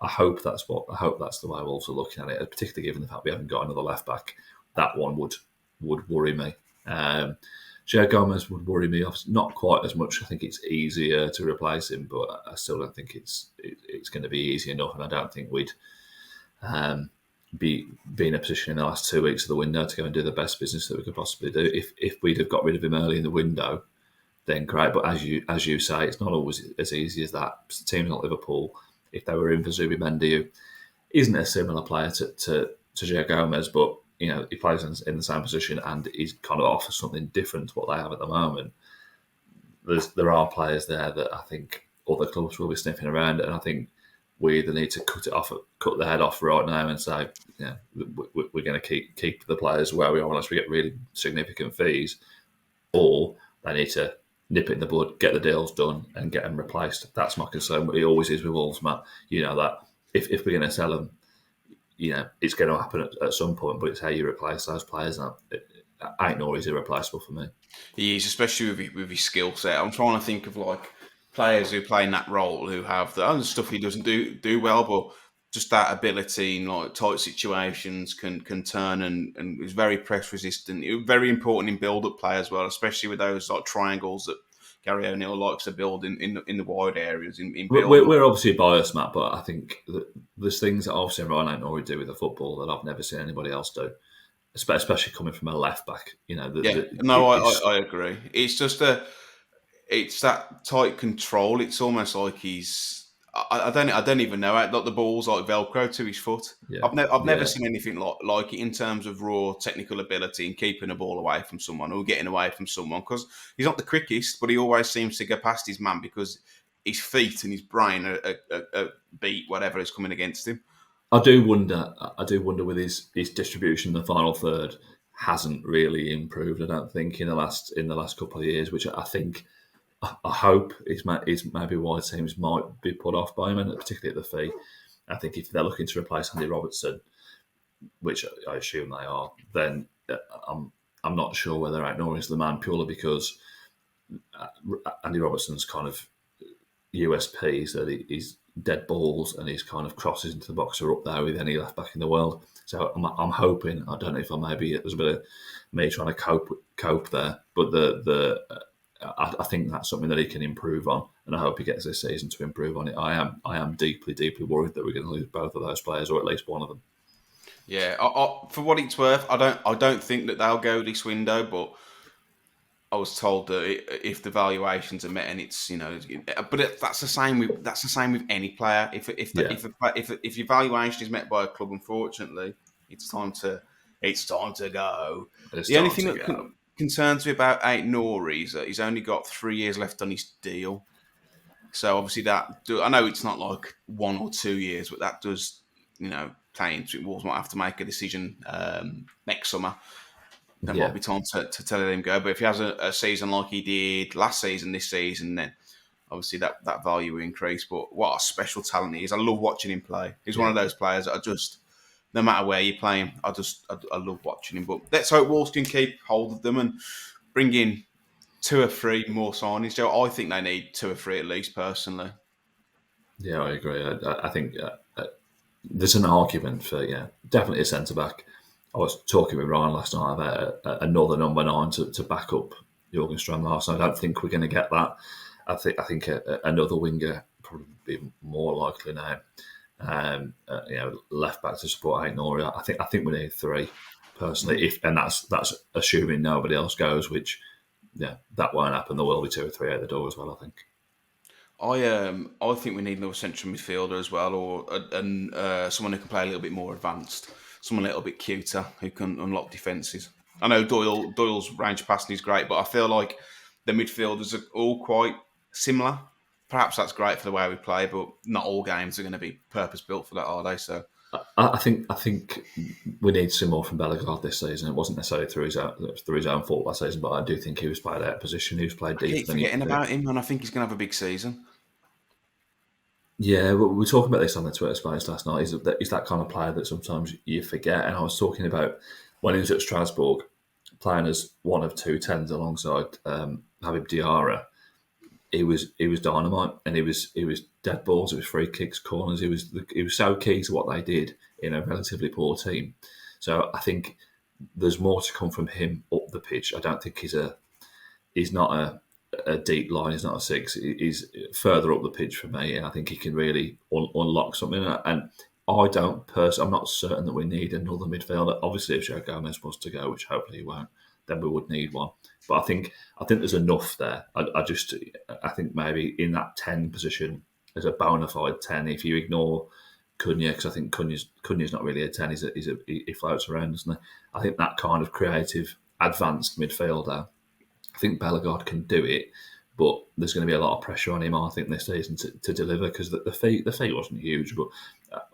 I hope that's the way Wolves are looking at it, particularly given the fact we haven't got another left back. That one would worry me. João Gomez would worry me, not quite as much. I think it's easier to replace him, but I still don't think it's going to be easy enough. And I don't think we'd be in a position in the last 2 weeks of the window to go and do the best business that we could possibly do. If we'd have got rid of him early in the window, then great. But as you say, it's not always as easy as that. Teams like Liverpool, if they were in for Zubimendi, who isn't a similar player to Joe Gomez, but he plays in the same position and he's kind of offers something different to what they have at the moment. There are players there that I think other clubs will be sniffing around, and I think we either need to cut the head off right now and say, we're going to keep the players where we are unless we get really significant fees, or they need to nip it in the bud, get the deals done, and get them replaced. That's my concern. It always is with Wolves, Matt. You know that if we're going to sell them, it's going to happen at some point, but it's how you replace those players. Aït-Nouri's irreplaceable for me. He is, especially with his skill set. I'm trying to think of players who play in that role who have the other stuff he doesn't do well, but just that ability in tight situations can turn and is very press resistant. It was very important in build up play as well, especially with those triangles that Gary O'Neill likes to build in the wide areas. In build we're obviously biased, Matt, but I think that there's things that I've seen Ryan Aït-Nouri do with the football that I've never seen anybody else do, especially coming from a left back. I agree. It's just it's that tight control. It's almost like he's. I don't even know. Like the ball's like Velcro to his foot. Yeah. I've never seen anything like it in terms of raw technical ability and keeping a ball away from someone or getting away from someone, because he's not the quickest, but he always seems to go past his man because his feet and his brain are beat whatever is coming against him. I do wonder with his distribution in the final third hasn't really improved. I don't think in the last couple of years, which I think. I hope is maybe why teams might be put off by him, and particularly at the fee. I think if they're looking to replace Andy Robertson, which I assume they are, then I'm not sure whether Aït-Nouri is the man purely because Andy Robertson's kind of USP is that he's dead balls and his kind of crosses into the box are up there with any left back in the world. So I'm hoping. I don't know if there's a bit of me trying to cope there, but I think that's something that he can improve on, and I hope he gets this season to improve on it. I am deeply, deeply worried that we're going to lose both of those players, or at least one of them. Yeah, for what it's worth, I don't think that they'll go this window, but I was told that if the valuations are met, and it's but that's the same with any player. If your valuation is met by a club, unfortunately, it's time to go. The only thing that concerns me about Aït-Nouri is that he's only got 3 years left on his deal. So obviously I know it's not like 1 or 2 years, but that does, play into it. Wolves might have to make a decision next summer. There might be time to tell him go. But if he has a season like he did last season, this season, then obviously that value will increase. But what a special talent he is. I love watching him play. He's one of those players that I just, no matter where you play him, I love watching him. But let's hope Wolves can keep hold of them and bring in 2 or 3 more signings. Joe, I think they need 2 or 3 at least, personally. Yeah, I agree. I think there's an argument for definitely a centre back. I was talking with Ryan last night about another number 9 to back up Jorgen Strand-Larsen. I don't think we're going to get that. I think another winger probably be more likely now. Left back to support Aït-Nouri. I think we need 3 personally. And that's assuming nobody else goes, which that won't happen. There will be 2 or 3 out the door as well, I think. I think we need another central midfielder as well, or someone who can play a little bit more advanced, someone a little bit cuter who can unlock defences. I know Doyle's range passing is great, but I feel like the midfielders are all quite similar. Perhaps that's great for the way we play, but not all games are going to be purpose built for that, are they? So I think we need to see more from Bellegarde this season. It wasn't necessarily through his own fault last season, but I do think he was played out of position. He was played deep. I keep forgetting about him, and I think he's going to have a big season. Yeah, we were talking about this on the Twitter space last night. He's that kind of player that sometimes you forget. And I was talking about when he was at Strasbourg, playing as one of 2 10s alongside Habib Diarra. He was dynamite, and he was dead balls. It was free kicks, corners. He was so key to what they did in a relatively poor team. So I think there's more to come from him up the pitch. I don't think he's not a deep line. He's not a 6. He's further up the pitch for me, and I think he can really unlock something. And I'm not certain that we need another midfielder. Obviously, if Joe Gomez was to go, which hopefully he won't, then we would need one. But I think there's enough there. I think maybe in that 10 position as a bona fide 10, if you ignore Cunha, because I think Cunha's not really a 10. He floats around, doesn't he? I think that kind of creative, advanced midfielder. I think Bellegarde can do it, but there's going to be a lot of pressure on him, I think, this season to deliver, because the fee wasn't huge, but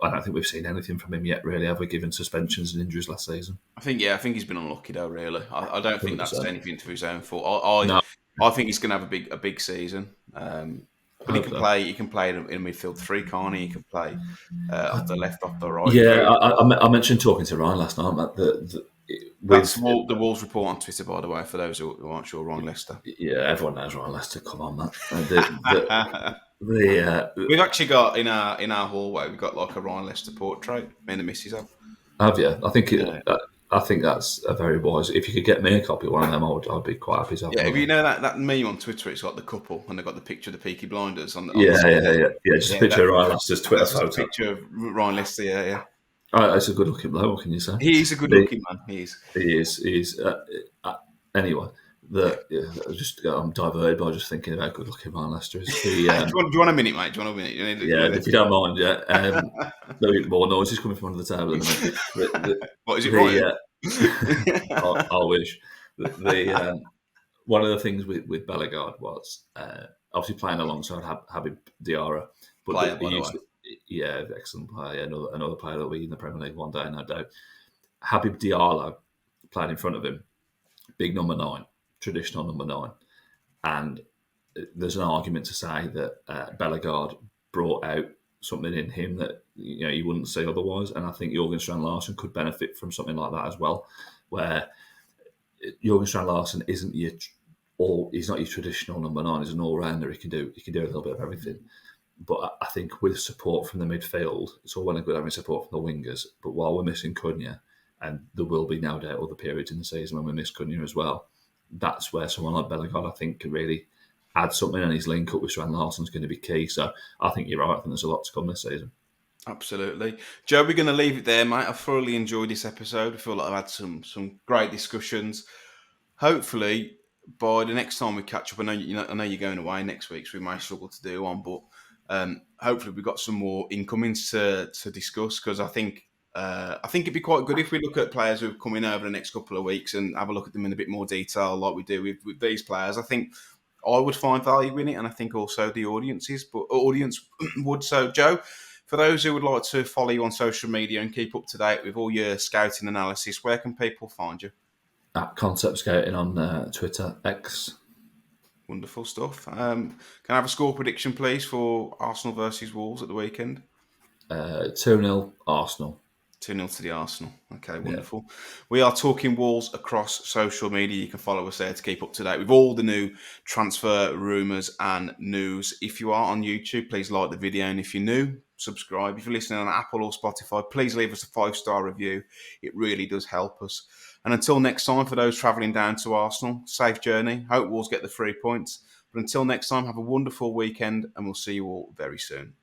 I don't think we've seen anything from him yet, really, have we, given suspensions and injuries last season? I think he's been unlucky though. Really, I don't think that's 100%. anything to his own fault. No, I think he's going to have a big season. But he hope can so. play. He can play in midfield three, can't he? He can play off the left, off the right. Yeah, Very. I mentioned talking to Ryan last night, Matt, That's with the Wolves report on Twitter, by the way, for those who aren't sure. Ryan Lester. yeah, everyone knows Ryan Lester. Come on, Matt. The We've actually got in our hallway. We've got like a Ryan Lester portrait. Me and the missus have. have you? Yeah. I think that's a very wise. If you could get me a copy of one of them, I'd be quite happy to have Yeah, one if of you them. know that meme on Twitter, it's got the couple and they've got the picture of the Peaky Blinders on the Yeah, side. Just a picture of Ryan Lester's Twitter That's just a photo. picture of Ryan Lester. Yeah. It's a good looking bloke. What can you say? He is a good looking man. He is. He is. Anyway, Yeah. I'm diverted by just thinking about good looking Ryan Lester. do, you want a minute, mate? Do you want a minute? If you don't mind, there'll be more noises coming from under the table in a minute. What is it, Ryan? I wish. One of the things with Bellegarde was obviously playing alongside Habib Diarra, but Player, by the way. Excellent player, another player that'll be in the Premier League one day, no doubt. Habib Diallo played in front of him, big number 9, traditional number 9, and there's an argument to say that Bellegarde brought out something in him that you wouldn't see otherwise, and I think Jorgen Strand-Larsen could benefit from something like that as well, where Jorgen Strand-Larsen he's not your traditional number 9. He's an all-rounder. He can do a little bit of everything. But I think with support from the midfield, it's all well and good having support from the wingers. But while we're missing Cunha, and there will be no doubt other periods in the season when we miss Cunha as well, that's where someone like Bellegarde, I think, can really add something, and his link up with Strand-Larsen is going to be key. So I think you're right. I think there's a lot to come this season. Absolutely. Joe, we're going to leave it there, mate. I've thoroughly enjoyed this episode. I feel like I've had some great discussions. Hopefully, by the next time we catch up, I know you're going away next week, so we may struggle to do one, but hopefully we've got some more incomings to discuss, because I think it'd be quite good if we look at players who've come in over the next couple of weeks and have a look at them in a bit more detail, like we do with these players. I think I would find value in it, and I think also the audience would. So, Joe, for those who would like to follow you on social media and keep up to date with all your scouting analysis, where can people find you? At Concept Scouting on Twitter, X. Wonderful stuff. Can I have a score prediction, please, for Arsenal versus Wolves at the weekend? 2-0 Arsenal. 2-0 to the Arsenal. Okay, wonderful. Yeah. We are talking Wolves across social media. You can follow us there to keep up to date with all the new transfer rumours and news. If you are on YouTube, please like the video. And if you're new, subscribe. If you're listening on Apple or Spotify, please leave us a 5-star review. It really does help us. And until next time, for those travelling down to Arsenal, safe journey. Hope Wolves get the 3 points. But until next time, have a wonderful weekend, and we'll see you all very soon.